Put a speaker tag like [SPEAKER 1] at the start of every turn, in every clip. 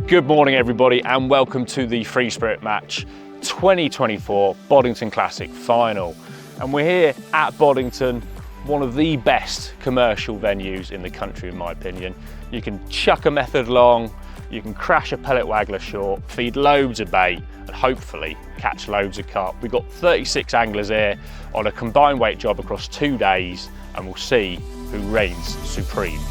[SPEAKER 1] Good morning everybody and welcome to the Free Spirit Match 2024 Boddington Classic Final. And we're here at Boddington, one of the best commercial venues in the country in my opinion. You can chuck a method long, you can crash a pellet waggler short, feed loads of bait and hopefully catch loads of carp. We've got 36 anglers here on a combined weight job across 2 days and we'll see who reigns supreme.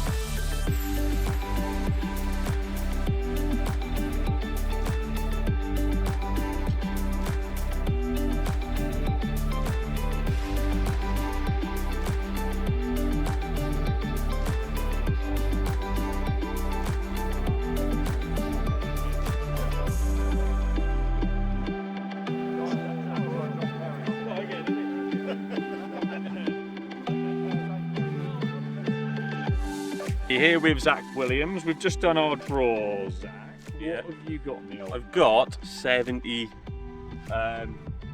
[SPEAKER 1] You're here with Zach Williams. We've just done our draws, Zach.
[SPEAKER 2] Yeah.
[SPEAKER 1] What have you got, Neil?
[SPEAKER 2] I've got 70.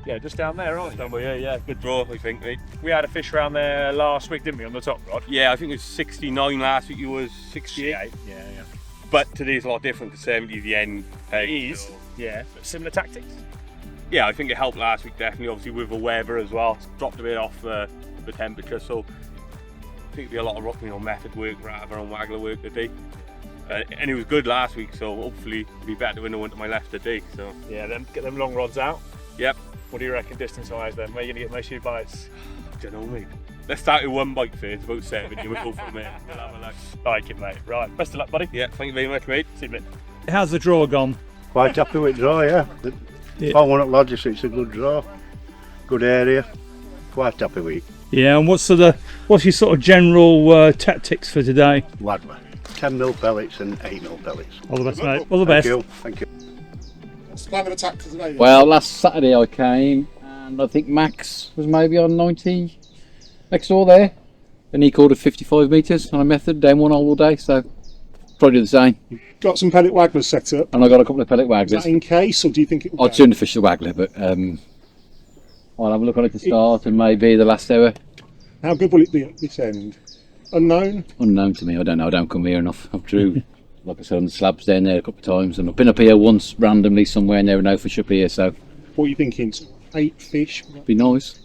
[SPEAKER 1] Yeah, just down there, aren't you?
[SPEAKER 2] Yeah, good draw, I think, mate.
[SPEAKER 1] We had a fish around there last week, didn't we, on the top rod?
[SPEAKER 2] Yeah, I think it was 69 last week, it was 68.
[SPEAKER 1] Yeah.
[SPEAKER 2] But today's a lot different because 70 is the end peg.
[SPEAKER 1] It is,
[SPEAKER 2] so.
[SPEAKER 1] yeah. But similar tactics?
[SPEAKER 2] Yeah, I think it helped last week, definitely, obviously with the weather as well. It's dropped a bit off the temperature, so I think there'll be a lot of method work rather than waggler work today. And it was good last week, so hopefully it'll be better when I went to my left today. So
[SPEAKER 1] Yeah, then get them long rods out.
[SPEAKER 2] Yep.
[SPEAKER 1] What do you reckon distance-wise then? Where are you going to get most of your bites?
[SPEAKER 2] I don't know, mate. Let's start with one bite first, about 70, we'll go from there. We'll have a look.
[SPEAKER 1] Like it, mate. Right, best of luck, buddy.
[SPEAKER 2] Yeah, thank you very much, mate.
[SPEAKER 1] See you in a bit.
[SPEAKER 3] How's the draw gone?
[SPEAKER 4] Quite happy with draw, yeah. I won at Lodges, it's a good draw. Good area. Quite happy with it.
[SPEAKER 3] Yeah, and what's your sort of general tactics for today?
[SPEAKER 4] Waggler. 10mm pellets and 8mm pellets.
[SPEAKER 3] All the best, mate. All the best.
[SPEAKER 4] Thank you.
[SPEAKER 5] What's the plan of attack for today?
[SPEAKER 6] Well, last Saturday I came and I think Max was maybe on 90 next door there, and he called it 55 metres on a method down one hole all day, so probably do the same.
[SPEAKER 5] Got some pellet wagglers set up.
[SPEAKER 6] And I got a couple of pellet
[SPEAKER 5] Is
[SPEAKER 6] wagglers.
[SPEAKER 5] that in case, or do you think it will
[SPEAKER 6] I'd sooner fish the waggler, but I'll have a look on it to start and maybe the last hour.
[SPEAKER 5] How good will it be at this end? Unknown?
[SPEAKER 6] Unknown to me, I don't know, I don't come here enough. I've drew, like I said, on the slabs down there a couple of times, and I've been up here once randomly somewhere and there were no fish up here, so
[SPEAKER 5] What are you thinking? 8 fish?
[SPEAKER 6] it'd be nice.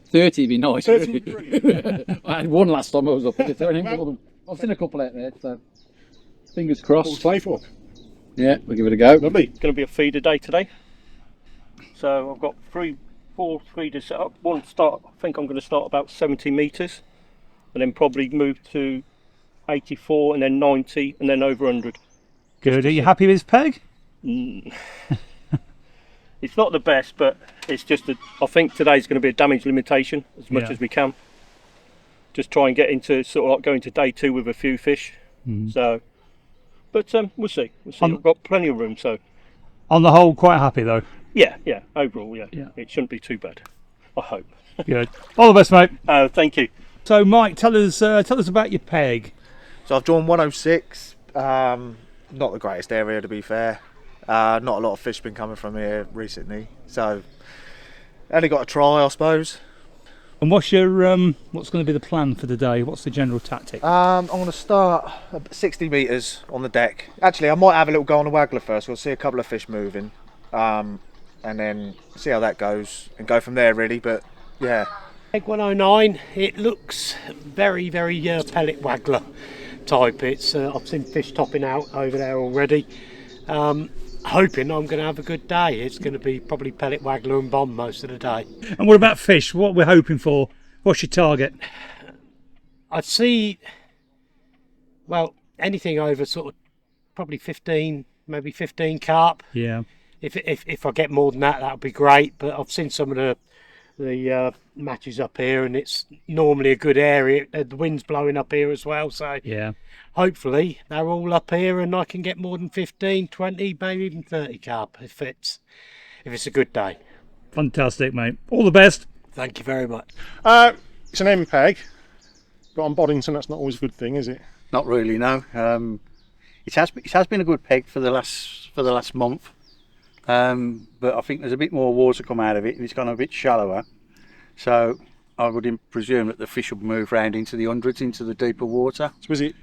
[SPEAKER 6] 30 would be nice.
[SPEAKER 5] 30 would be brilliant.
[SPEAKER 6] I had one last time I was up here, so I've seen a couple out there, so fingers
[SPEAKER 5] What to
[SPEAKER 6] crossed.
[SPEAKER 5] play for?
[SPEAKER 6] Yeah, we'll give it a go.
[SPEAKER 5] Lovely.
[SPEAKER 1] It's going to be a feeder day today. So I've got 4 feeders set up. I think I'm going to start about 70 metres and then probably move to 84 and then 90 and then over 100.
[SPEAKER 3] Good. Are you happy with his peg?
[SPEAKER 1] It's not the best, but it's just that I think today's going to be a damage limitation as much as we can. Just try and get into sort of like going to day 2 with a few fish. So, but we'll see. We've got plenty of room. So,
[SPEAKER 3] On the whole, quite happy though.
[SPEAKER 1] yeah. Overall, yeah.
[SPEAKER 3] Yeah.
[SPEAKER 1] It shouldn't be too bad. I hope.
[SPEAKER 3] Good. All the best, mate.
[SPEAKER 1] Thank you.
[SPEAKER 3] So, Mike, tell us about your peg.
[SPEAKER 7] So I've drawn 106, not the greatest area to be fair. Not a lot of fish been coming from here recently, so only got a try I suppose.
[SPEAKER 3] And what's going to be the plan for the day? What's the general tactic?
[SPEAKER 7] I'm going to start at 60 metres on the deck. Actually I might have a little go on the waggler first, we'll see a couple of fish moving, and then see how that goes and go from there really, but yeah.
[SPEAKER 8] Peg 109, it looks very pellet waggler type. It's I've seen fish topping out over there already. Hoping I'm going to have a good day. It's going to be probably pellet waggler and bomb most of the day.
[SPEAKER 3] And what about fish? What we're hoping for? What's your target?
[SPEAKER 8] I'd see, well, anything over sort of probably 15, maybe 15 carp.
[SPEAKER 3] Yeah.
[SPEAKER 8] If I get more than that, that would be great. But I've seen some of the matches up here, and it's normally a good area. The wind's blowing up here as well, so
[SPEAKER 3] Yeah.
[SPEAKER 8] hopefully they're all up here and I can get more than 15, 20, maybe even 30 carp if it's a good day.
[SPEAKER 3] Fantastic, mate. All the best.
[SPEAKER 8] Thank you very much.
[SPEAKER 5] It's an MPEG, but on Boddington that's not always a good thing, is it?
[SPEAKER 4] Not really, no. It has been a good peg for the last month. But I think there's a bit more water come out of it and it's gone a bit shallower, so I would presume that the fish will move round into the hundreds, into the deeper water.
[SPEAKER 5] So is it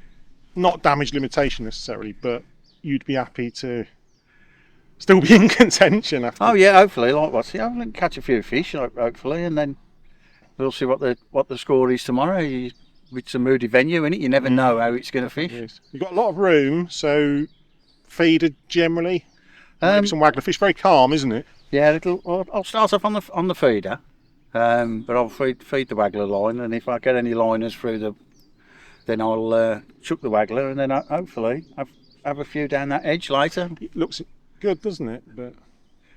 [SPEAKER 5] not damage limitation necessarily, but you'd be happy to still be in contention after.
[SPEAKER 4] Oh yeah, hopefully. Like what? See, I'll catch a few fish, hopefully, and then we'll see what the score is tomorrow. It's a moody venue, isn't it? You never know how it's going to fish.
[SPEAKER 5] Yes. You've got a lot of room, so feeder generally. Maybe some waggler fish. Very calm, isn't it?
[SPEAKER 4] Yeah, I'll start off on the feeder, but I'll feed the waggler line, and if I get any liners through then I'll chuck the waggler, and then hopefully have a few down that edge later.
[SPEAKER 5] It looks good, doesn't it? But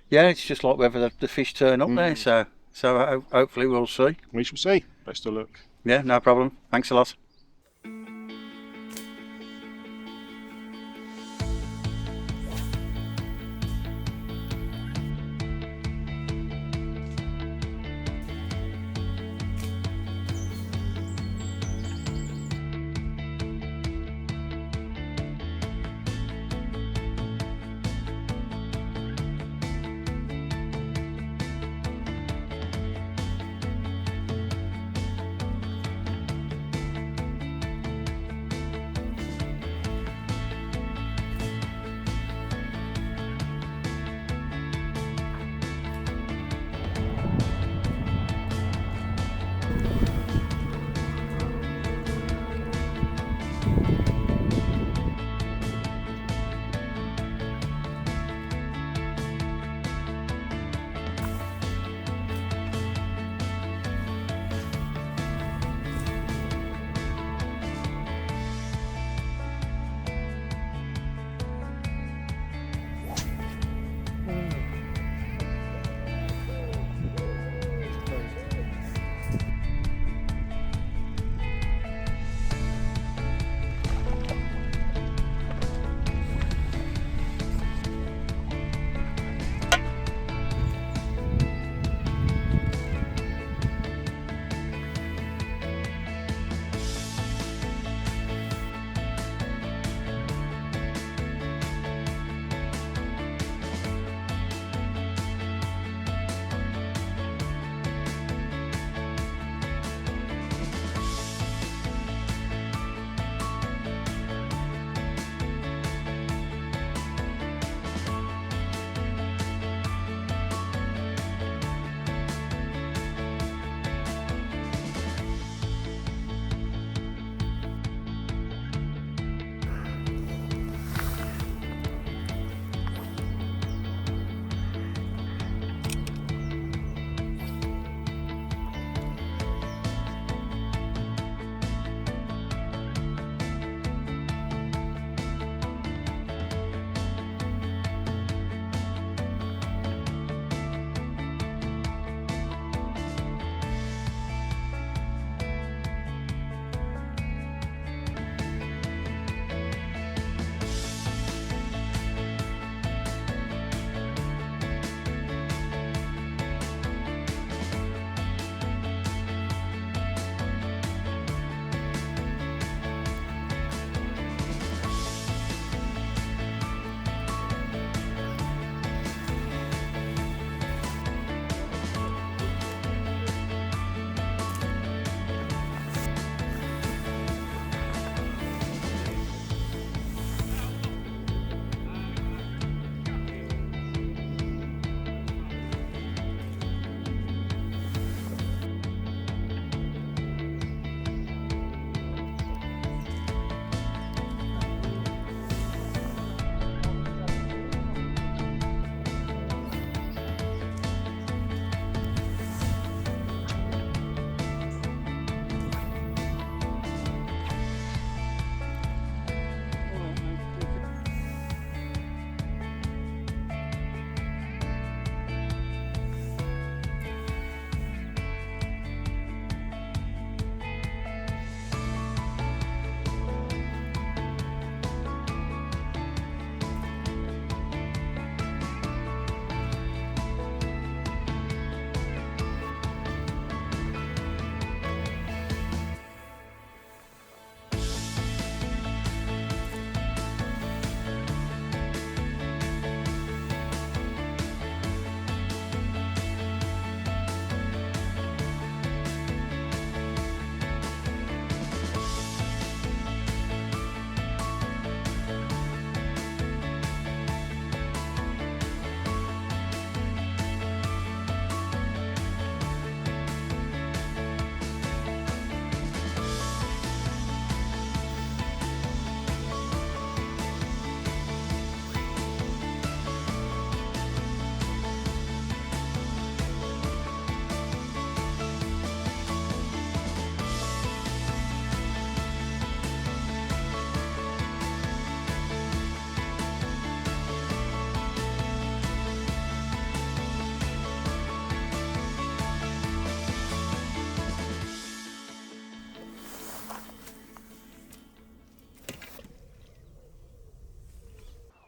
[SPEAKER 4] yeah, it's just like whether the fish turn up there. So hopefully we'll see.
[SPEAKER 5] we shall see. Best of luck.
[SPEAKER 4] Yeah, no problem. Thanks a lot.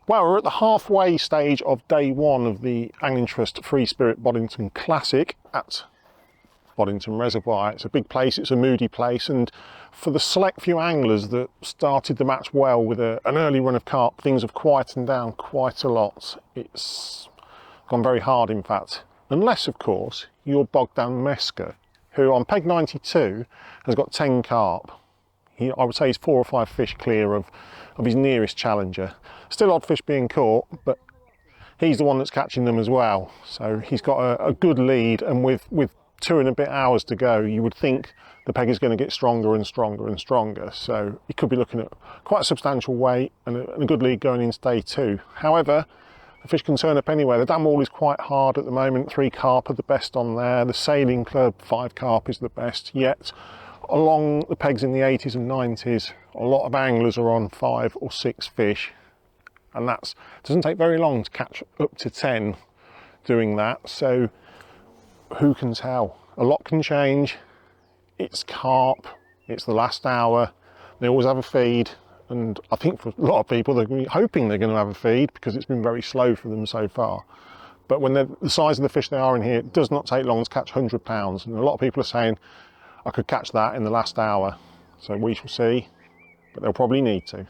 [SPEAKER 5] Well, we're at the halfway stage of day one of the Angling Trust Free Spirit Boddington Classic at Boddington Reservoir. It's a big place, it's a moody place, and for the select few anglers that started the match well with an early run of carp, things have quietened down quite a lot. It's gone very hard, in fact, unless of course you're Bogdan Meska, who on peg 92 has got 10 carp. I would say he's 4 or 5 fish clear of his nearest challenger. Still odd fish being caught, but he's the one that's catching them as well. So he's got a good lead, and with 2 and a bit hours to go, you would think the peg is going to get stronger and stronger and stronger. So he could be looking at quite a substantial weight and a good lead going into day 2. However, the fish can turn up anywhere. The dam wall is quite hard at the moment. 3 carp are the best on there. The sailing club, 5 carp is the best yet. Along the pegs in the 80s and 90s, a lot of anglers are on 5 or 6 fish, and that doesn't take very long to catch up to 10 doing that. So who can tell? A lot can change. It's carp, it's the last hour, they always have a feed, and I think for a lot of people they're going to be hoping they're going to have a feed because it's been very slow for them so far. But when they're the size of the fish they are in here, it does not take long to catch 100 pounds, and a lot of people are saying I could catch that in the last hour. So we shall see, but they'll probably need to.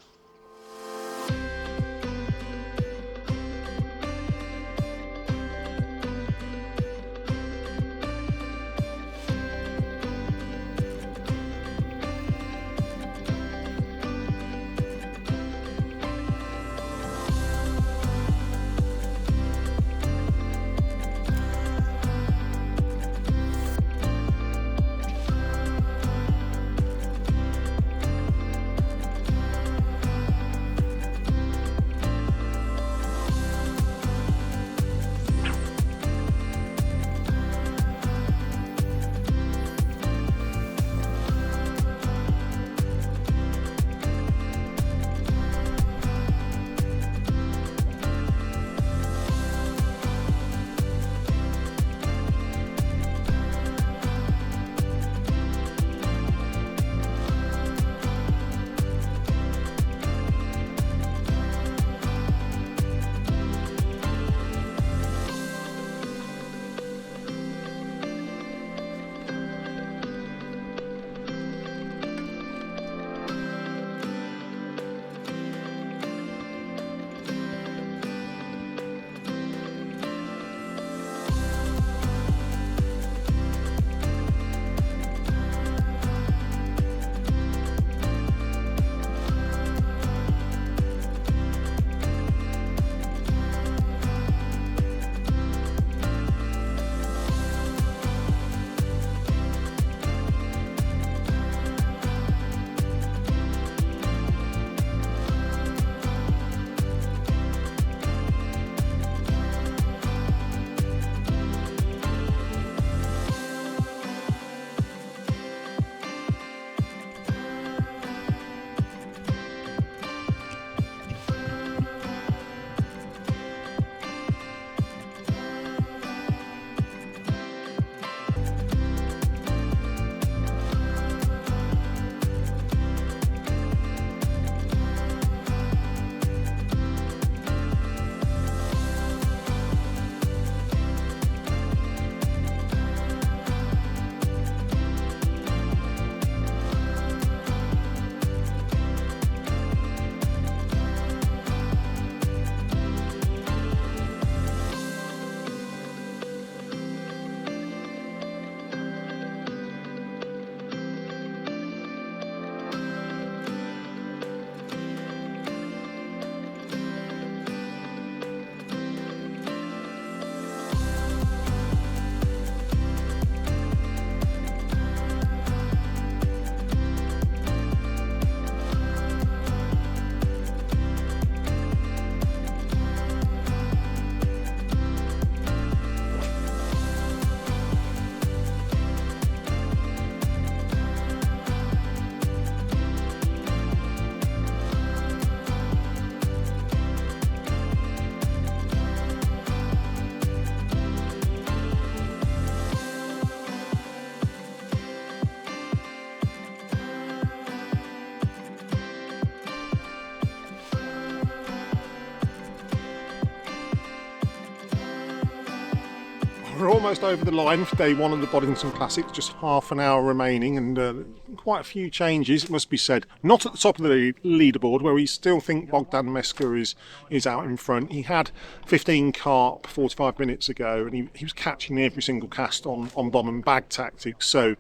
[SPEAKER 5] we're almost over the line for day one of the Boddington Classic, just half an hour remaining, and quite a few changes, it must be said. Not at the top of the leaderboard, where we still think Bogdan Meska is out in front. He had 15 carp 45 minutes ago, and he was catching every single cast on bomb and bag tactics, so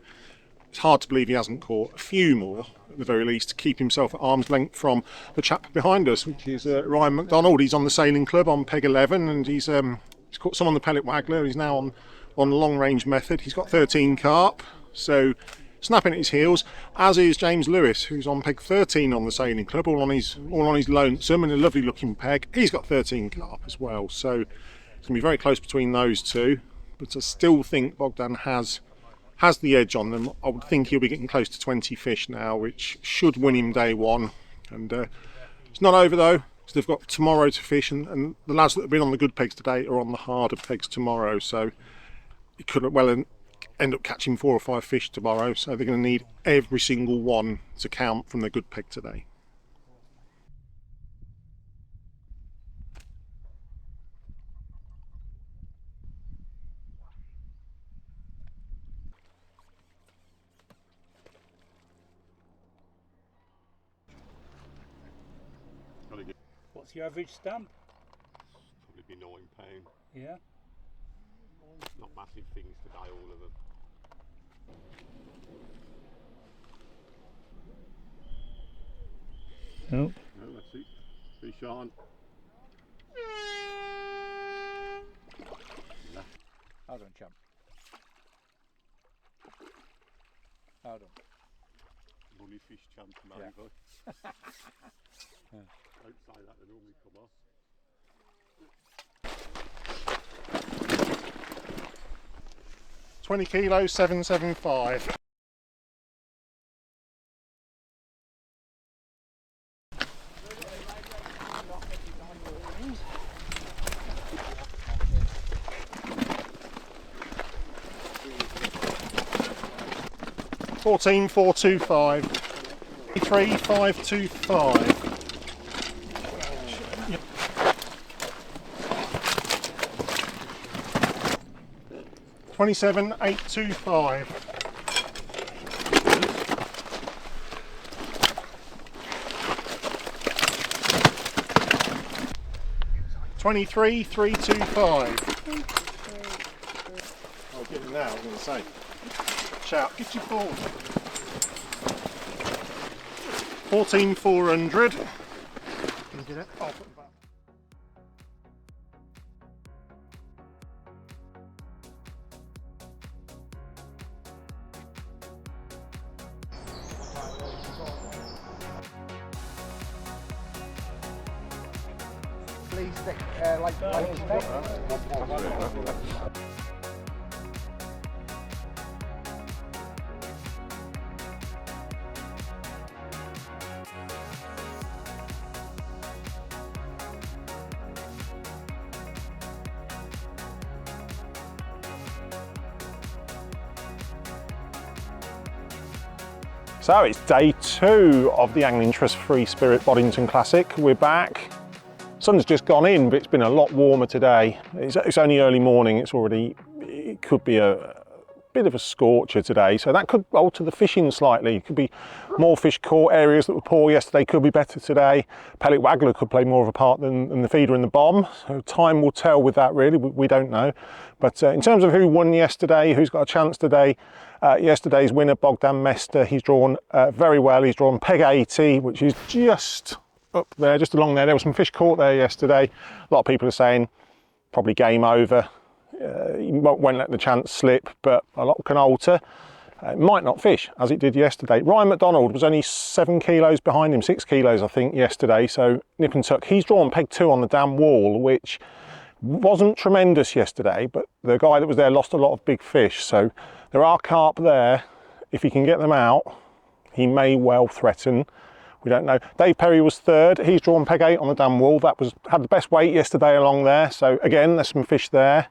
[SPEAKER 5] it's hard to believe he hasn't caught a few more, at the very least, to keep himself at arm's length from the chap behind us, which is Ryan McDonald. He's on the Sailing Club on peg 11, and he's caught some on the pellet waggler. He's now on long range method. He's got 13 carp, so snapping at his heels, as is James Lewis, who's on peg 13 on the Sailing Club, all on his lonesome and a lovely looking peg. He's got 13 carp as well, so it's going to be very close between those two, but I still think Bogdan has the edge on them. I would think he'll be getting close to 20 fish now, which should win him day one. And it's not over though, because they've got tomorrow to fish, and the lads that have been on the good pegs today are on the harder pegs tomorrow, so he could well end up catching 4 or 5 fish tomorrow, so they're going to need every single one to count from their good peg today.
[SPEAKER 3] What's your average stamp?
[SPEAKER 2] Probably be £9.
[SPEAKER 3] Yeah.
[SPEAKER 2] Not massive things today, all of them.
[SPEAKER 3] Nope.
[SPEAKER 2] No, that's it. Fish on.
[SPEAKER 4] Hold on, chum. Hold on.
[SPEAKER 2] Money fish champ, maybe.
[SPEAKER 4] Yeah.
[SPEAKER 2] Don't say that, they normally come off.
[SPEAKER 5] 20 kilos, 775. $14,425. 3,525. 27,825. 23,325. I'll get it now, I was going to say. Shout, get your ball. 14,400. Can you get it? I'll put it back.
[SPEAKER 7] Please stick like
[SPEAKER 5] So it's day 2 of the Angling Trust Free Spirit Boddington Classic. We're back. Sun's just gone in, but it's been a lot warmer today. It's only early morning. It could be a bit of a scorcher today, so that could alter the fishing slightly. It could be more fish caught. Areas that were poor yesterday could be better today. Pellet waggler could play more of a part than the feeder and the bomb. So time will tell with that, really. We don't know. But in terms of who won yesterday, who's got a chance today, yesterday's winner, Bogdan Meska, he's drawn very well. He's drawn peg 80, which is just up there, just along there. There was some fish caught there yesterday. A lot of people are saying probably game over. He won't let the chance slip, but a lot can alter. It might not fish as it did yesterday. Ryan McDonald was only 7 kilos behind him, 6 kilos I think yesterday, so nip and tuck. He's drawn peg 2 on the dam wall, which wasn't tremendous yesterday, but the guy that was there lost a lot of big fish, so there are carp there. If he can get them out, he may well threaten. We don't know. Dave Perry was 3rd. He's drawn peg 8 on the dam wall. That had the best weight yesterday along there, so again there's some fish there.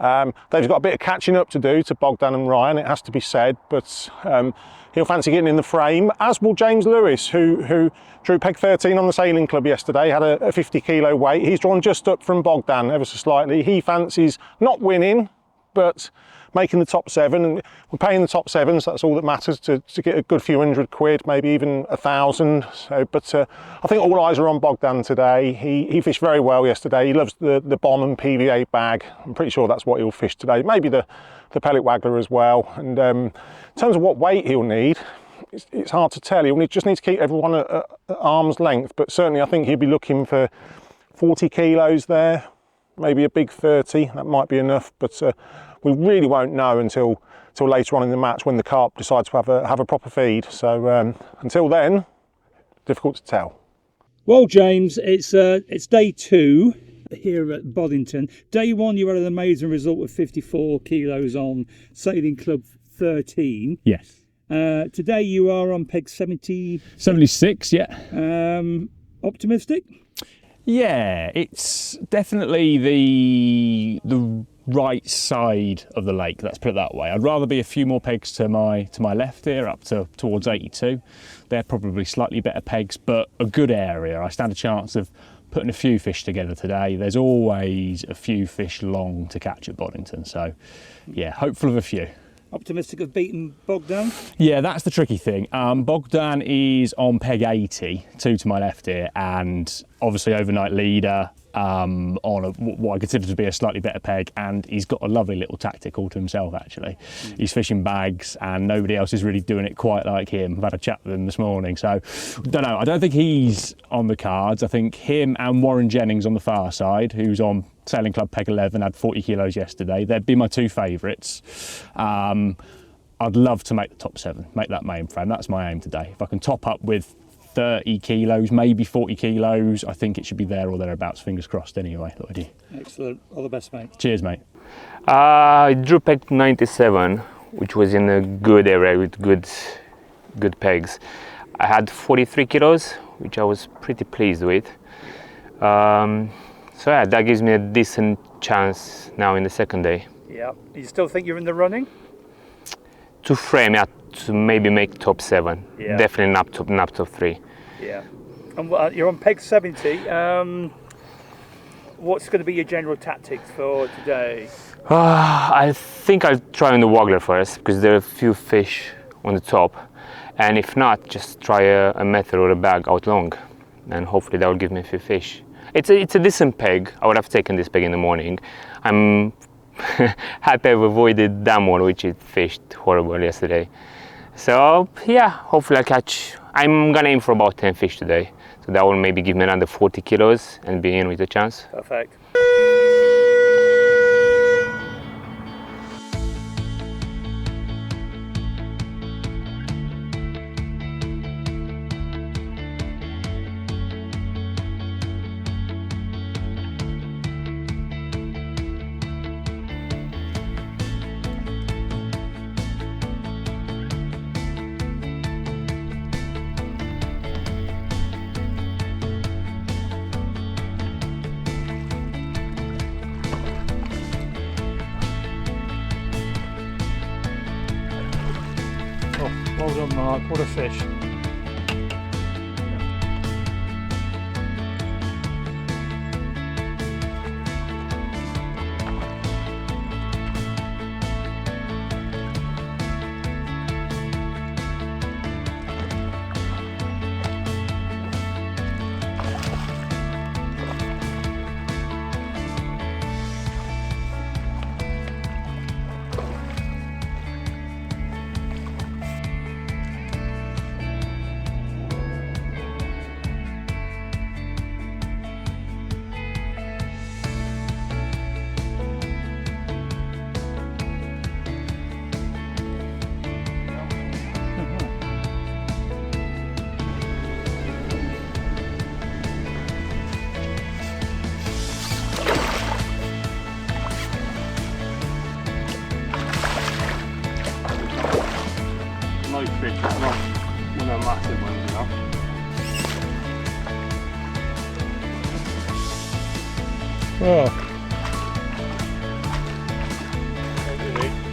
[SPEAKER 5] Dave's got a bit of catching up to do to Bogdan and Ryan, it has to be said, but he'll fancy getting in the frame, as will James Lewis, who drew peg 13 on the Sailing Club yesterday, had a 50 kilo weight. He's drawn just up from Bogdan ever so slightly. He fancies not winning, but making the top 7, and we're paying the top 7, so that's all that matters, to get a good few £100, maybe even 1,000. So, but I think all eyes are on Bogdan today. He fished very well yesterday. He loves the bomb and PVA bag. I'm pretty sure that's what he'll fish today. Maybe the pellet waggler as well. And in terms of what weight he'll need, it's hard to tell. He'll just need to keep everyone at arm's length, but certainly I think he'll be looking for 40 kilos there, maybe a big 30. That might be enough, but we really won't know until later on in the match, when the carp decides to have a proper feed. So until then, difficult to tell.
[SPEAKER 3] Well, James, it's day 2 here at Boddington. Day 1, you had an amazing result of 54 kilos on Sailing Club 13.
[SPEAKER 1] Yes.
[SPEAKER 3] Today you are on peg 70.
[SPEAKER 1] 76, yeah.
[SPEAKER 3] Optimistic?
[SPEAKER 1] Yeah, it's definitely the right side of the lake, let's put it that way. I'd rather be a few more pegs to my left here, up towards 82. They're probably slightly better pegs, but a good area. I stand a chance of putting a few fish together today. There's always a few fish long to catch at Boddington, so yeah, hopeful of a few.
[SPEAKER 3] Optimistic of beating Bogdan?
[SPEAKER 1] Yeah, that's the tricky thing. Bogdan is on peg 80, 2 to my left here, and obviously overnight leader on what I consider to be a slightly better peg, and he's got a lovely little tactic all to himself actually. He's fishing bags and nobody else is really doing it quite like him. I've had a chat with him this morning, so don't know. I don't think he's on the cards. I think him and Warren Jennings on the far side, who's on Sailing Club peg 11, had 40 kilos yesterday. They'd be my 2 favourites. I'd love to make the top 7, make that main frame. That's my aim today. If I can top up with 30 kilos, maybe 40 kilos, I think it should be there or thereabouts, fingers crossed anyway, Lloydie.
[SPEAKER 3] Excellent, all the best, mate.
[SPEAKER 1] Cheers, mate.
[SPEAKER 9] I drew peg 97, which was in a good area with good pegs. I had 43 kilos, which I was pretty pleased with. So yeah, that gives me a decent chance now in the second day.
[SPEAKER 3] Yeah, you still think you're in the running?
[SPEAKER 9] To frame, yeah, to maybe make top 7.
[SPEAKER 3] Yeah.
[SPEAKER 9] Definitely not top 3.
[SPEAKER 3] Yeah. And you're on peg 70. What's going to be your general tactics for today?
[SPEAKER 9] I think I'll try on the waggler first, because there are a few fish on the top. And if not, just try a method or a bag out long. And hopefully that will give me a few fish. It's a decent peg. I would have taken this peg in the morning. I'm happy I've avoided that one, which it fished horrible yesterday. So yeah, hopefully I'll catch. I'm gonna aim for about 10 fish today. So that will maybe give me another 40 kilos and be in with a chance.
[SPEAKER 3] Perfect. Well done, Mark. What a fish.
[SPEAKER 2] Nice fish, it's not one of the massive ones, you know.
[SPEAKER 3] Oh.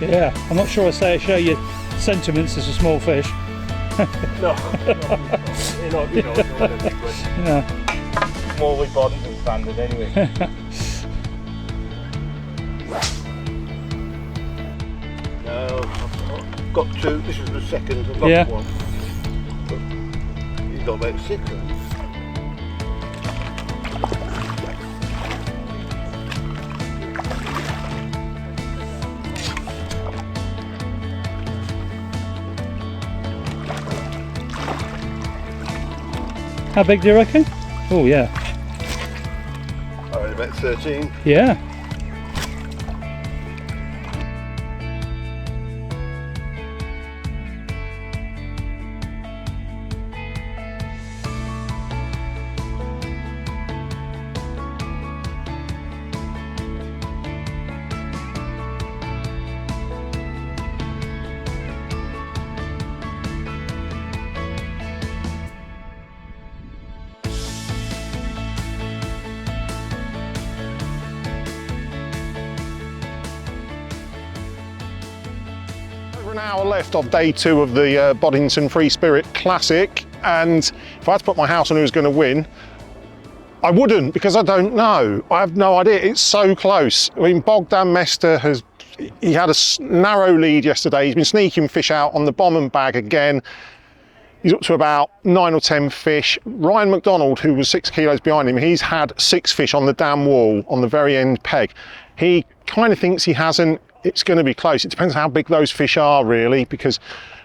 [SPEAKER 3] Yeah, I'm not sure I share your sentiments as a small fish.
[SPEAKER 2] No, you're not a big one.
[SPEAKER 3] Yeah.
[SPEAKER 2] More with Boddington standard anyway.
[SPEAKER 10] got 2. This is the second. I've got
[SPEAKER 3] Yeah.
[SPEAKER 10] 1. But he's got about 6.
[SPEAKER 3] How big do you reckon? Oh yeah.
[SPEAKER 10] About 13.
[SPEAKER 3] Yeah.
[SPEAKER 5] Over an hour left of day 2 of the Boddington Free Spirit Classic, and if I had to put my house on who was going to win, I wouldn't, because I don't know. I have no idea. It's so close. I mean, Bogdan Mester he had a narrow lead yesterday. He's been sneaking fish out on the bomb and bag again. He's up to about 9 or 10 fish. Ryan McDonald, who was 6 kilos behind him, he's had 6 fish on the dam wall on the very end peg. He kind of thinks he hasn't. It's going to be close. It depends how big those fish are, really, because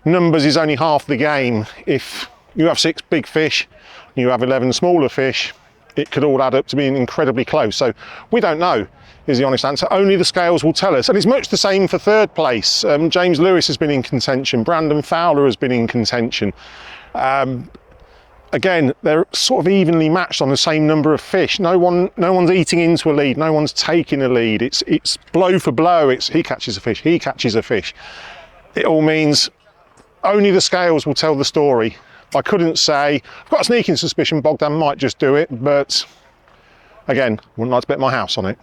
[SPEAKER 5] numbers is only half the game. If you have 6 big fish, you have 11 smaller fish, it could all add up to being incredibly close. So we don't know, is the honest answer. Only the scales will tell us. And it's much the same for 3rd place. James Lewis has been in contention. Brandon Fowler has been in contention. Again, they're sort of evenly matched on the same number of fish. No one's eating into a lead. No one's taking a lead. It's blow for blow. It's he catches a fish, he catches a fish. It all means only the scales will tell the story. I couldn't say. I've got a sneaking suspicion Bogdan might just do it, but again, wouldn't like to bet my house on it.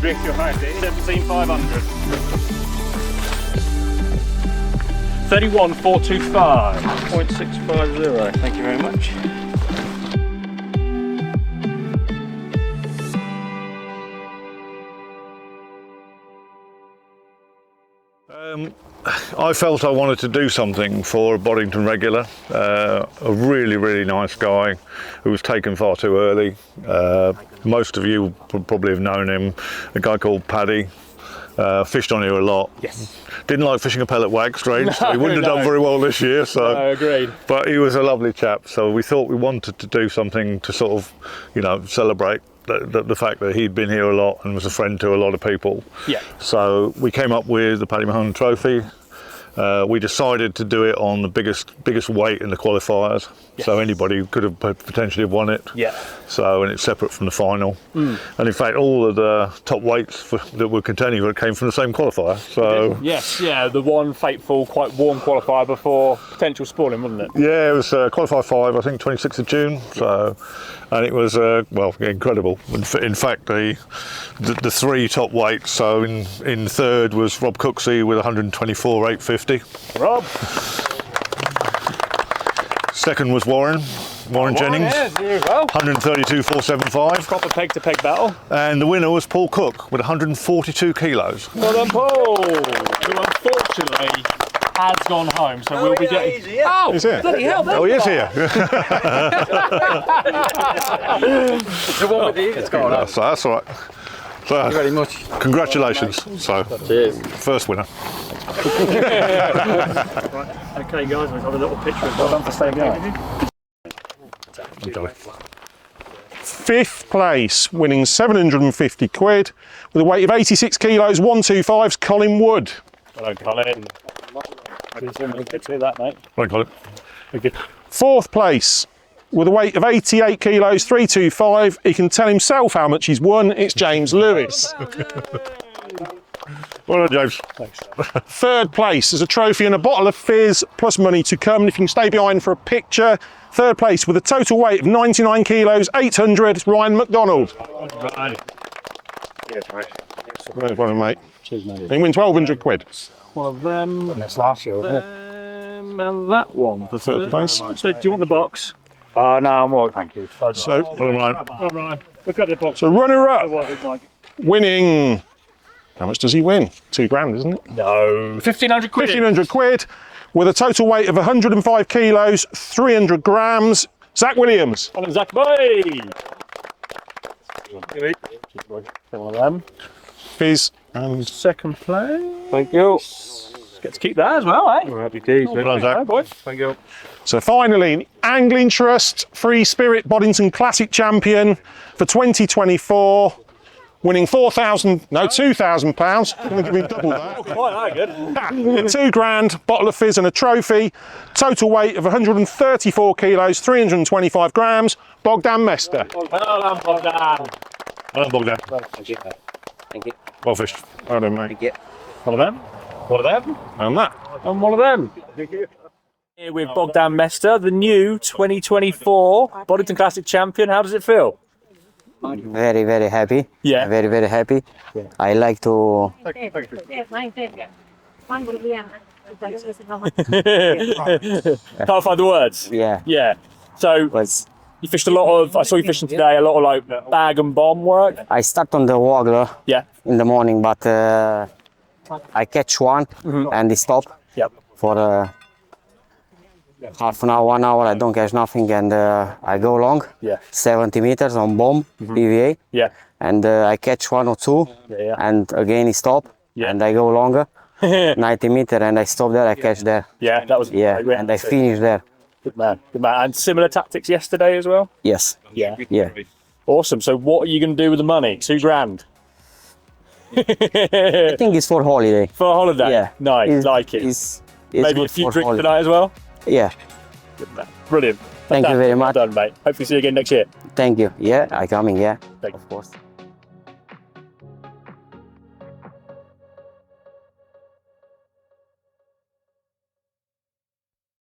[SPEAKER 1] Rick, you're right, 17,500. 31,425.
[SPEAKER 11] 0.650, thank you very much.
[SPEAKER 12] I felt I wanted to do something for a Boddington regular, a really, really nice guy who was taken far too early. Most of you would probably have known him, a guy called Paddy. Fished on here a lot.
[SPEAKER 1] Yes.
[SPEAKER 12] Didn't like fishing a pellet wag, strange, so he wouldn't have done very well this year. So.
[SPEAKER 1] No, agreed.
[SPEAKER 12] But he was a lovely chap, so we thought we wanted to do something to sort of, you know, celebrate the fact that he'd been here a lot and was a friend to a lot of people.
[SPEAKER 1] Yeah.
[SPEAKER 12] So we came up with the Paddy Mahone Trophy. We decided to do it on the biggest weight in the qualifiers, so anybody could have potentially have won it.
[SPEAKER 1] Yeah.
[SPEAKER 12] So, and it's separate from the final. And in fact, all of the top weights that we're contending with came from the same qualifier. So
[SPEAKER 1] yes, yeah, the one fateful, quite warm qualifier before potential spawning, wasn't it?
[SPEAKER 12] yeah, it was qualifier 5, I think 26th of June. So, and it was well, incredible. In fact, the 3 top weights. So in third was Rob Cooksey with 124,850.
[SPEAKER 1] Rob.
[SPEAKER 12] Second was Warren Jennings,
[SPEAKER 1] Yeah, there you go.
[SPEAKER 12] 132,475.
[SPEAKER 1] Proper peg to peg battle.
[SPEAKER 12] And the winner was Paul Cook with 142 kilos.
[SPEAKER 1] Well done, Paul. Who unfortunately has gone home, so we'll be getting.
[SPEAKER 10] He's here.
[SPEAKER 1] Oh,
[SPEAKER 12] He's here.
[SPEAKER 1] bloody hell!
[SPEAKER 12] Oh, he is here.
[SPEAKER 6] The one with the it's going up.
[SPEAKER 12] So that's all right. So,
[SPEAKER 6] Thank you very much.
[SPEAKER 12] congratulations. So,
[SPEAKER 6] Cheers.
[SPEAKER 12] first winner.
[SPEAKER 11] Okay, guys, we've got a little picture of well done for staying going.
[SPEAKER 5] Fifth place, winning 750 quid with a weight of 86 kilos, 125's Colin Wood.
[SPEAKER 11] Well done, Colin. Good to that, mate.
[SPEAKER 12] Right, Colin.
[SPEAKER 11] Thank you.
[SPEAKER 5] Fourth place, with a weight of 88 kilos, 325. He can tell himself how much he's won. It's James Lewis.
[SPEAKER 12] Well done, James.
[SPEAKER 11] Thanks.
[SPEAKER 5] Third place is a trophy and a bottle of fizz, plus money to come. And if you can stay behind for a picture. Third place with a total weight of 99 kilos, 800, Ryan McDonald.
[SPEAKER 11] Right. Yes, mate.
[SPEAKER 5] Well done, mate.
[SPEAKER 11] Cheers, mate.
[SPEAKER 5] You win 1,200 quid.
[SPEAKER 11] One of them. And that's last year, wasn't it? And that one.
[SPEAKER 5] The third place.
[SPEAKER 11] So, do you want the box? Oh, no, I'm all right, thank you.
[SPEAKER 5] So,
[SPEAKER 12] Well done, Ryan.
[SPEAKER 11] All right. We've got the box.
[SPEAKER 5] so runner-up,
[SPEAKER 11] What it's like.
[SPEAKER 5] winning. How much does he win? 2 grand, isn't it?
[SPEAKER 11] No.
[SPEAKER 1] 1,500 quid.
[SPEAKER 5] 1,500 quid with a total weight of 105 kilos, 300 grams. Zach Williams.
[SPEAKER 11] Well done, Zach, boy. One of them.
[SPEAKER 5] Fizz and
[SPEAKER 11] Second place.
[SPEAKER 1] Thank you.
[SPEAKER 11] Get to keep that as well, eh?
[SPEAKER 2] Well, happy days, mate.
[SPEAKER 12] Well done, Zach.
[SPEAKER 11] Boy.
[SPEAKER 2] Thank you.
[SPEAKER 5] so finally, Angling Trust Free Spirit Boddington Classic Champion for 2024, winning £2,000. I'm going to give him double that.
[SPEAKER 11] Quite good.
[SPEAKER 5] 2 grand, bottle of fizz and a trophy. Total weight of 134 kilos, 325 grams. Bogdan Mester.
[SPEAKER 11] Well done, Bogdan.
[SPEAKER 12] Well done, Bogdan.
[SPEAKER 6] Thank you. Thank you.
[SPEAKER 12] Well fished.
[SPEAKER 5] Well done, mate.
[SPEAKER 6] Thank you.
[SPEAKER 11] One of them. One of them.
[SPEAKER 5] And that.
[SPEAKER 11] And one of them.
[SPEAKER 1] Here with Bogdan Mester, the new 2024 Boddington Classic champion. How does it feel?
[SPEAKER 13] Very, very happy.
[SPEAKER 1] Yeah.
[SPEAKER 13] Very, very happy. I like to.
[SPEAKER 1] Can't find the words.
[SPEAKER 13] Yeah.
[SPEAKER 1] Yeah. So
[SPEAKER 13] Was
[SPEAKER 1] you fished a lot of. I saw you fishing today. A lot of like bag and bomb work.
[SPEAKER 13] I start on the waggler
[SPEAKER 1] Yeah.
[SPEAKER 13] in the morning, but I catch one and they stop
[SPEAKER 1] Yep.
[SPEAKER 13] for half an hour, 1 hour. I don't catch nothing, and I go long.
[SPEAKER 1] Yeah.
[SPEAKER 13] 70 meters on bomb PVA,
[SPEAKER 1] Yeah.
[SPEAKER 13] and I catch 1 or 2,
[SPEAKER 1] Yeah.
[SPEAKER 13] and again he stop,
[SPEAKER 1] Yeah.
[SPEAKER 13] and I go longer, 90 meter, and I stop there. I catch there.
[SPEAKER 1] Yeah. That was.
[SPEAKER 13] Yeah,
[SPEAKER 1] great.
[SPEAKER 13] and I finish there.
[SPEAKER 1] Good man. Good man. And similar tactics yesterday as well.
[SPEAKER 13] Yes.
[SPEAKER 1] Yeah.
[SPEAKER 13] Yeah.
[SPEAKER 1] Awesome. So what are you going to do with the money? 2 grand.
[SPEAKER 13] I think it's for holiday.
[SPEAKER 1] For a holiday.
[SPEAKER 13] Yeah.
[SPEAKER 1] Nice.
[SPEAKER 13] It's-
[SPEAKER 1] Like it.
[SPEAKER 13] It's
[SPEAKER 1] Maybe
[SPEAKER 13] good
[SPEAKER 1] a few
[SPEAKER 13] for
[SPEAKER 1] drinks
[SPEAKER 13] holiday.
[SPEAKER 1] tonight as well.
[SPEAKER 13] Yeah.
[SPEAKER 1] Good man. Brilliant.
[SPEAKER 13] Thank you very
[SPEAKER 1] Well
[SPEAKER 13] much.
[SPEAKER 1] done, mate. Hopefully see you again next year.
[SPEAKER 13] Thank you. Yeah, I coming. Yeah.
[SPEAKER 1] Thank you.
[SPEAKER 13] Of course.